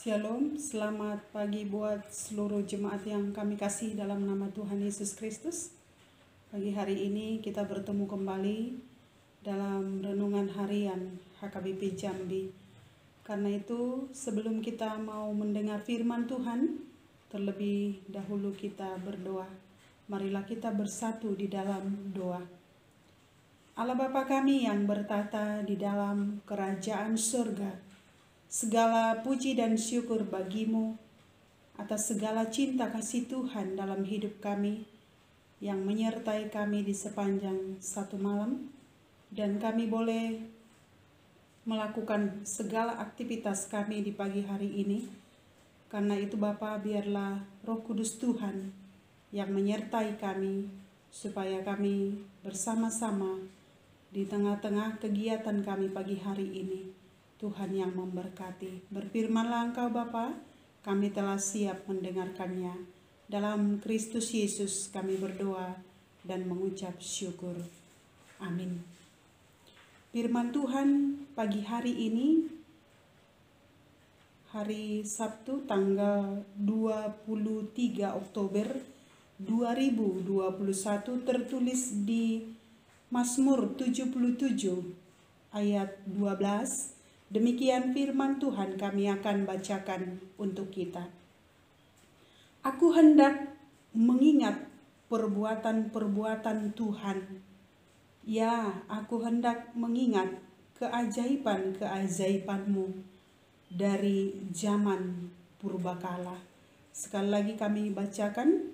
Shalom, selamat pagi buat seluruh jemaat yang kami kasih dalam nama Tuhan Yesus Kristus. Pagi hari ini kita bertemu kembali dalam renungan harian HKBP Jambi. Karena itu sebelum kita mau mendengar firman Tuhan, terlebih dahulu kita berdoa. Marilah kita bersatu di dalam doa. Allah Bapa kami yang bertata di dalam kerajaan surga, segala puji dan syukur bagimu atas segala cinta kasih Tuhan dalam hidup kami yang menyertai kami di sepanjang satu malam, dan kami boleh melakukan segala aktivitas kami di pagi hari ini. Karena itu Bapa, biarlah Roh Kudus Tuhan yang menyertai kami supaya kami bersama-sama di tengah-tengah kegiatan kami pagi hari ini. Tuhan yang memberkati. Berfirmanlah Engkau Bapa, kami telah siap mendengarkannya. Dalam Kristus Yesus kami berdoa dan mengucap syukur. Amin. Firman Tuhan pagi hari ini, hari Sabtu tanggal 23 Oktober 2021, tertulis di Mazmur 77 ayat 12. Demikian firman Tuhan kami akan bacakan untuk kita. Aku hendak mengingat perbuatan-perbuatan Tuhan. Ya, aku hendak mengingat keajaiban-keajaiban-Mu dari zaman purbakala. Sekali lagi kami bacakan.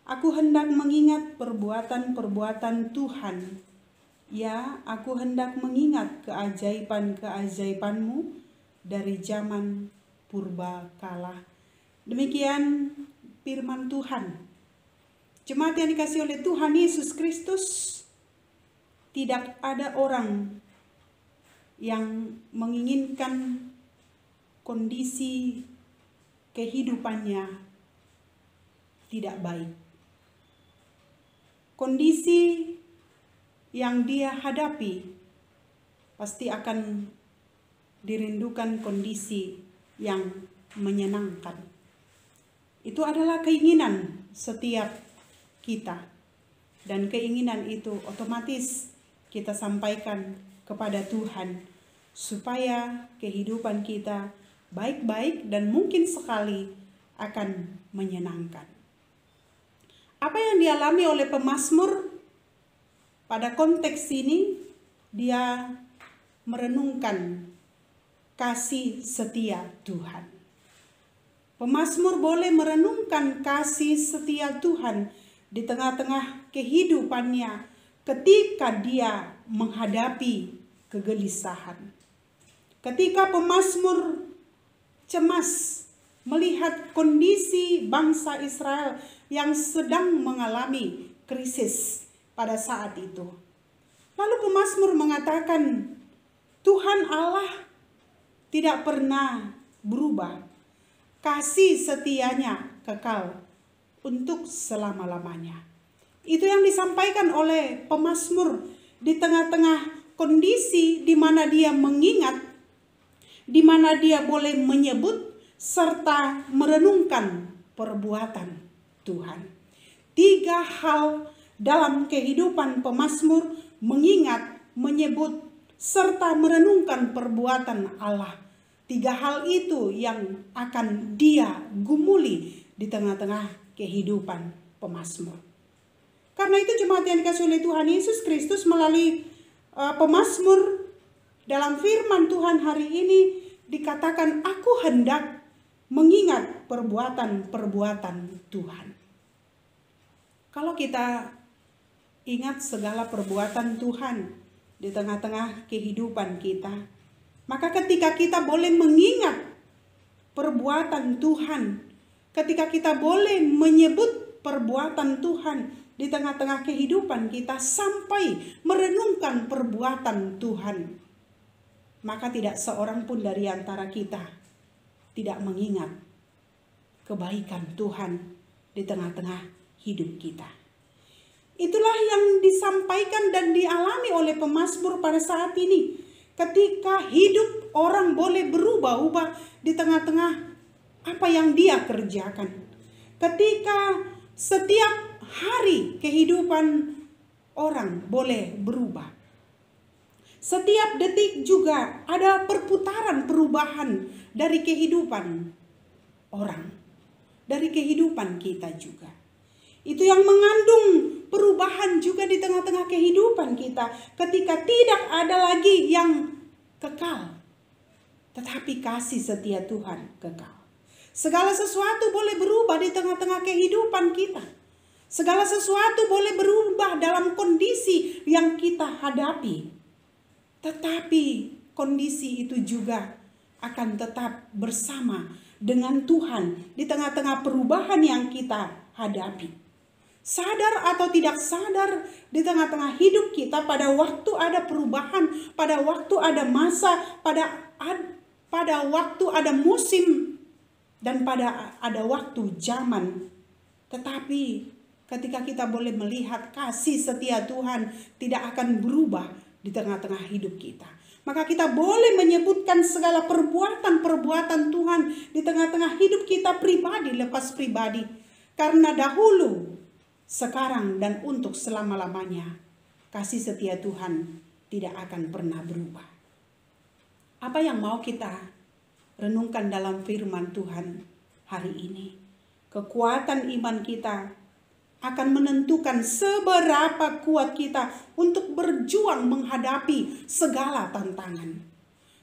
Aku hendak mengingat perbuatan-perbuatan Tuhan. Ya, aku hendak mengingat keajaiban-keajaiban-Mu dari zaman purbakala. Demikian firman Tuhan. Jemaat yang dikasihi oleh Tuhan Yesus Kristus, tidak ada orang yang menginginkan kondisi kehidupannya tidak baik. Kondisi yang dia hadapi pasti akan dirindukan kondisi yang menyenangkan. Itu adalah keinginan setiap kita, dan keinginan itu otomatis kita sampaikan kepada Tuhan supaya kehidupan kita baik-baik dan mungkin sekali akan menyenangkan. Apa yang dialami oleh pemazmur pada konteks ini, dia merenungkan kasih setia Tuhan. Pemazmur boleh merenungkan kasih setia Tuhan di tengah-tengah kehidupannya ketika dia menghadapi kegelisahan. Ketika pemazmur cemas melihat kondisi bangsa Israel yang sedang mengalami krisis pada saat itu. Lalu pemazmur mengatakan, Tuhan Allah tidak pernah berubah. Kasih setianya kekal untuk selama-lamanya. Itu yang disampaikan oleh pemazmur di tengah-tengah kondisi di mana dia mengingat, di mana dia boleh menyebut serta merenungkan perbuatan Tuhan. 3 hal dalam kehidupan pemazmur: mengingat, menyebut, serta merenungkan perbuatan Allah. 3 hal itu yang akan dia gumuli di tengah-tengah kehidupan pemazmur. Karena itu jemaat yang dikasihi oleh Tuhan Yesus Kristus, melalui pemazmur dalam firman Tuhan hari ini dikatakan, aku hendak mengingat perbuatan-perbuatan Tuhan. Kalau kita ingat segala perbuatan Tuhan di tengah-tengah kehidupan kita, maka ketika kita boleh mengingat perbuatan Tuhan, ketika kita boleh menyebut perbuatan Tuhan di tengah-tengah kehidupan kita sampai merenungkan perbuatan Tuhan, maka tidak seorang pun dari antara kita tidak mengingat kebaikan Tuhan di tengah-tengah hidup kita. Itulah yang disampaikan dan dialami oleh pemazmur pada saat ini. Ketika hidup orang boleh berubah-ubah di tengah-tengah apa yang dia kerjakan. Ketika setiap hari kehidupan orang boleh berubah. Setiap detik juga ada perputaran perubahan dari kehidupan orang, dari kehidupan kita juga. Itu yang mengandung perubahan juga di tengah-tengah kehidupan kita, ketika tidak ada lagi yang kekal, tetapi kasih setia Tuhan kekal. Segala sesuatu boleh berubah di tengah-tengah kehidupan kita. Segala sesuatu boleh berubah dalam kondisi yang kita hadapi. Tetapi kondisi itu juga akan tetap bersama dengan Tuhan di tengah-tengah perubahan yang kita hadapi. Sadar atau tidak sadar, di tengah-tengah hidup kita pada waktu ada perubahan, pada waktu ada masa, pada waktu ada musim, dan pada ada waktu zaman. Tetapi ketika kita boleh melihat kasih setia Tuhan tidak akan berubah di tengah-tengah hidup kita, maka kita boleh menyebutkan segala perbuatan-perbuatan Tuhan di tengah-tengah hidup kita pribadi lepas pribadi. Karena dahulu, sekarang, dan untuk selama-lamanya, kasih setia Tuhan tidak akan pernah berubah. Apa yang mau kita renungkan dalam firman Tuhan hari ini? Kekuatan iman kita akan menentukan seberapa kuat kita untuk berjuang menghadapi segala tantangan.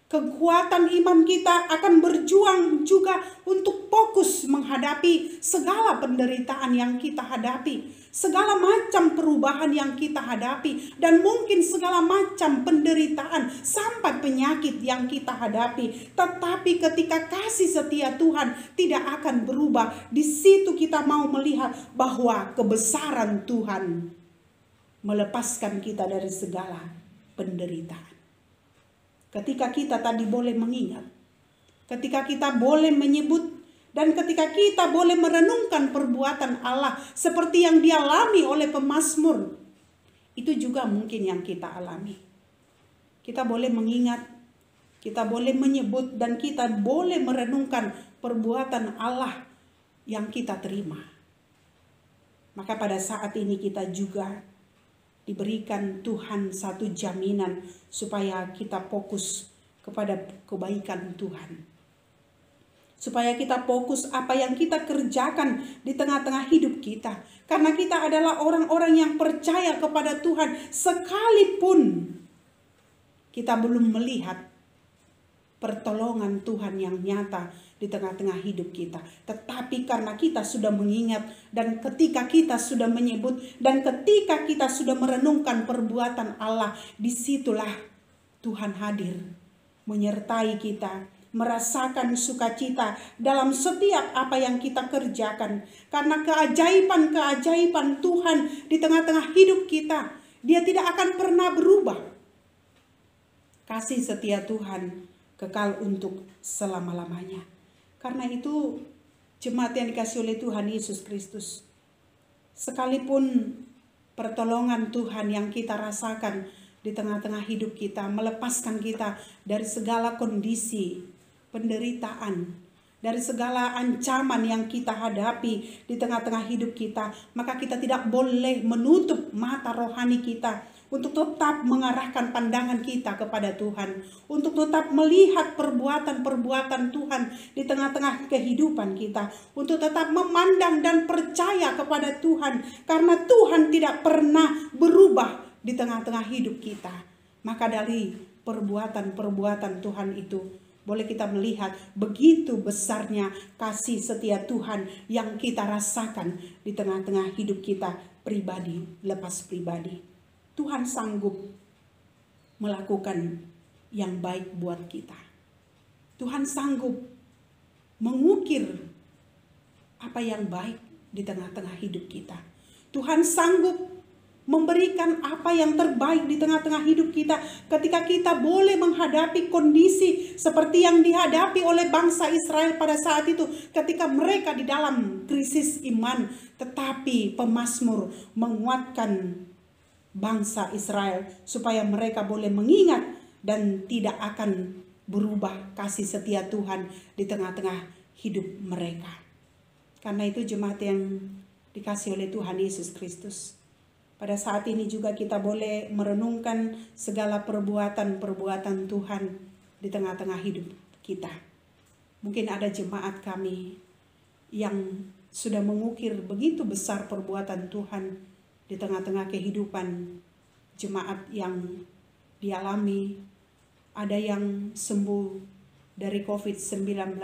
Kekuatan iman kita akan berjuang juga untuk fokus menghadapi segala penderitaan yang kita hadapi, segala macam perubahan yang kita hadapi, dan mungkin segala macam penderitaan sampai penyakit yang kita hadapi. Tetapi ketika kasih setia Tuhan tidak akan berubah, di situ kita mau melihat bahwa kebesaran Tuhan melepaskan kita dari segala penderitaan. Ketika kita tadi boleh mengingat, ketika kita boleh menyebut, dan ketika kita boleh merenungkan perbuatan Allah seperti yang dialami oleh pemazmur, itu juga mungkin yang kita alami. Kita boleh mengingat, kita boleh menyebut, dan kita boleh merenungkan perbuatan Allah yang kita terima. Maka pada saat ini kita juga diberikan Tuhan satu jaminan supaya kita fokus kepada kebaikan Tuhan. Supaya kita fokus apa yang kita kerjakan di tengah-tengah hidup kita. Karena kita adalah orang-orang yang percaya kepada Tuhan sekalipun kita belum melihat pertolongan Tuhan yang nyata di tengah-tengah hidup kita. Tetapi karena kita sudah mengingat, dan ketika kita sudah menyebut, dan ketika kita sudah merenungkan perbuatan Allah, disitulah Tuhan hadir menyertai kita, merasakan sukacita dalam setiap apa yang kita kerjakan. Karena keajaiban-keajaiban Tuhan di tengah-tengah hidup kita, dia tidak akan pernah berubah. Kasih setia Tuhan kekal untuk selama-lamanya. Karena itu, jemaat yang dikasihi oleh Tuhan Yesus Kristus, sekalipun pertolongan Tuhan yang kita rasakan di tengah-tengah hidup kita melepaskan kita dari segala kondisi penderitaan, dari segala ancaman yang kita hadapi di tengah-tengah hidup kita, maka kita tidak boleh menutup mata rohani kita untuk tetap mengarahkan pandangan kita kepada Tuhan, untuk tetap melihat perbuatan-perbuatan Tuhan di tengah-tengah kehidupan kita, untuk tetap memandang dan percaya kepada Tuhan, karena Tuhan tidak pernah berubah di tengah-tengah hidup kita. Maka dari perbuatan-perbuatan Tuhan itu boleh kita melihat begitu besarnya kasih setia Tuhan yang kita rasakan di tengah-tengah hidup kita pribadi lepas pribadi. Tuhan sanggup melakukan yang baik buat kita. Tuhan sanggup mengukir apa yang baik di tengah-tengah hidup kita. Tuhan sanggup memberikan apa yang terbaik di tengah-tengah hidup kita ketika kita boleh menghadapi kondisi seperti yang dihadapi oleh bangsa Israel pada saat itu, ketika mereka di dalam krisis iman, tetapi pemazmur menguatkan bangsa Israel supaya mereka boleh mengingat dan tidak akan berubah kasih setia Tuhan di tengah-tengah hidup mereka. Karena itu jemaat yang dikasih oleh Tuhan Yesus Kristus, pada saat ini juga kita boleh merenungkan segala perbuatan-perbuatan Tuhan di tengah-tengah hidup kita. Mungkin ada jemaat kami yang sudah mengukir begitu besar perbuatan Tuhan di tengah-tengah kehidupan jemaat yang dialami. Ada yang sembuh dari COVID-19,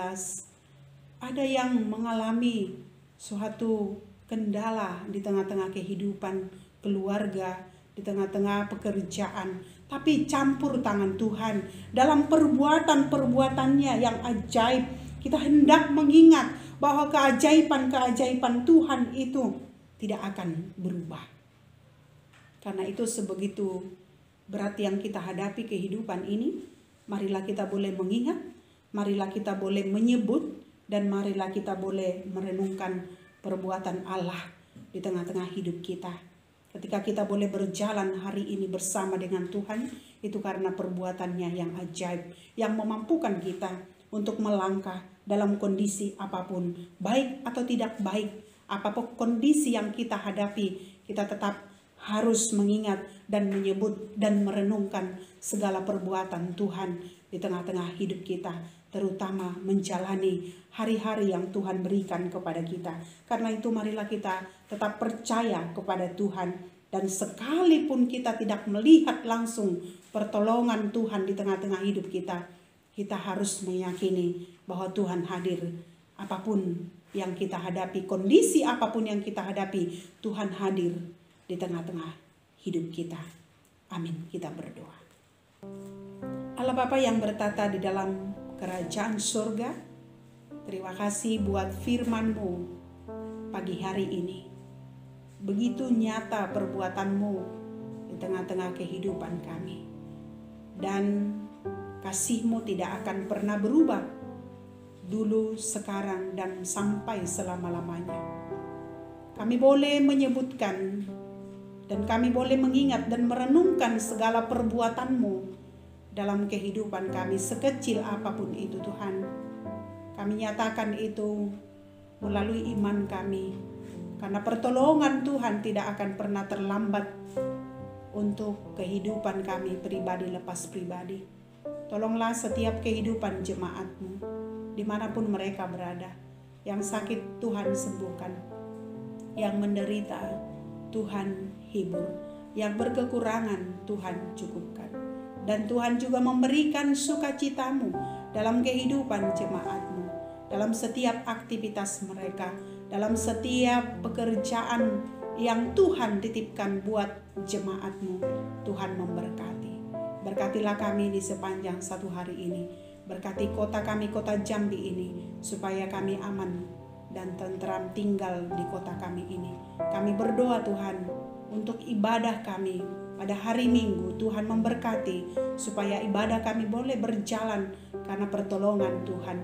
ada yang mengalami suatu kendala di tengah-tengah kehidupan keluarga, di tengah-tengah pekerjaan, tapi campur tangan Tuhan dalam perbuatan-perbuatannya yang ajaib. Kita hendak mengingat bahwa keajaiban-keajaiban Tuhan itu tidak akan berubah. Karena itu sebegitu berat yang kita hadapi kehidupan ini, marilah kita boleh mengingat, marilah kita boleh menyebut, dan marilah kita boleh merenungkan perbuatan Allah di tengah-tengah hidup kita. Ketika kita boleh berjalan hari ini bersama dengan Tuhan, itu karena perbuatannya yang ajaib, yang memampukan kita untuk melangkah dalam kondisi apapun, baik atau tidak baik, apapun kondisi yang kita hadapi, kita tetap harus mengingat dan menyebut dan merenungkan segala perbuatan Tuhan di tengah-tengah hidup kita, terutama menjalani hari-hari yang Tuhan berikan kepada kita. Karena itu marilah kita tetap percaya kepada Tuhan, dan sekalipun kita tidak melihat langsung pertolongan Tuhan di tengah-tengah hidup kita, kita harus meyakini bahwa Tuhan hadir. Apapun yang kita hadapi, kondisi apapun yang kita hadapi, Tuhan hadir di tengah-tengah hidup kita. Amin. Kita berdoa. Allah Bapa yang bertata di dalam kerajaan surga, terima kasih buat firman-Mu pagi hari ini. Begitu nyata perbuatan-Mu di tengah-tengah kehidupan kami. Dan kasih-Mu tidak akan pernah berubah, dulu, sekarang, dan sampai selama-lamanya. Kami boleh menyebutkan dan kami boleh mengingat dan merenungkan segala perbuatan-Mu dalam kehidupan kami, sekecil apapun itu Tuhan. Kami nyatakan itu melalui iman kami, karena pertolongan Tuhan tidak akan pernah terlambat untuk kehidupan kami pribadi lepas pribadi. Tolonglah setiap kehidupan jemaat-Mu, dimanapun mereka berada. Yang sakit Tuhan sembuhkan, yang menderita Tuhan hibur, yang berkekurangan Tuhan cukupkan. Dan Tuhan juga memberikan sukacita-Mu dalam kehidupan jemaat-Mu, dalam setiap aktivitas mereka, dalam setiap pekerjaan yang Tuhan titipkan buat jemaat-Mu. Tuhan memberkati. Berkatilah kami di sepanjang satu hari ini. Berkati kota kami, kota Jambi ini, supaya kami aman dan tentram tinggal di kota kami ini. Kami berdoa Tuhan untuk ibadah kami pada hari Minggu. Tuhan memberkati supaya ibadah kami boleh berjalan karena pertolongan Tuhan.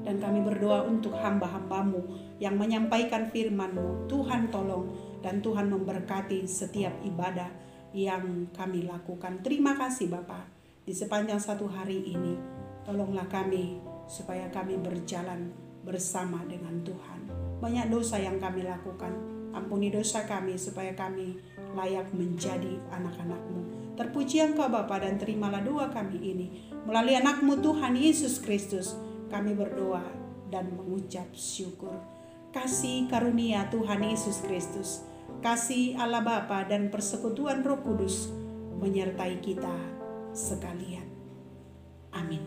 Dan kami berdoa untuk hamba-hamba-Mu yang menyampaikan firman-Mu. Tuhan tolong dan Tuhan memberkati setiap ibadah yang kami lakukan. Terima kasih Bapa, di sepanjang satu hari ini. Tolonglah kami supaya kami berjalan bersama dengan Tuhan. Banyak dosa yang kami lakukan, ampuni dosa kami supaya kami layak menjadi anak-anak-Mu. Terpuji Engkau Bapa, dan terimalah doa kami ini melalui anak-Mu Tuhan Yesus Kristus. Kami berdoa dan mengucap syukur. Kasih karunia Tuhan Yesus Kristus, kasih Allah Bapa dan persekutuan Roh Kudus menyertai kita sekalian. Amin.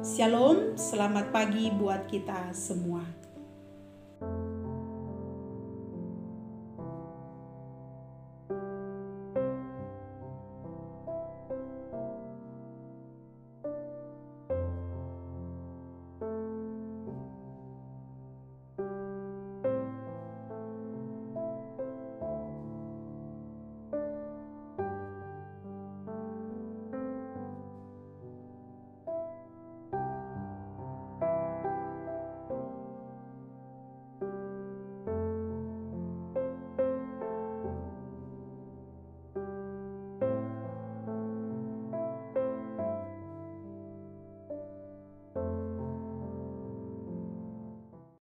Shalom, selamat pagi buat kita semua.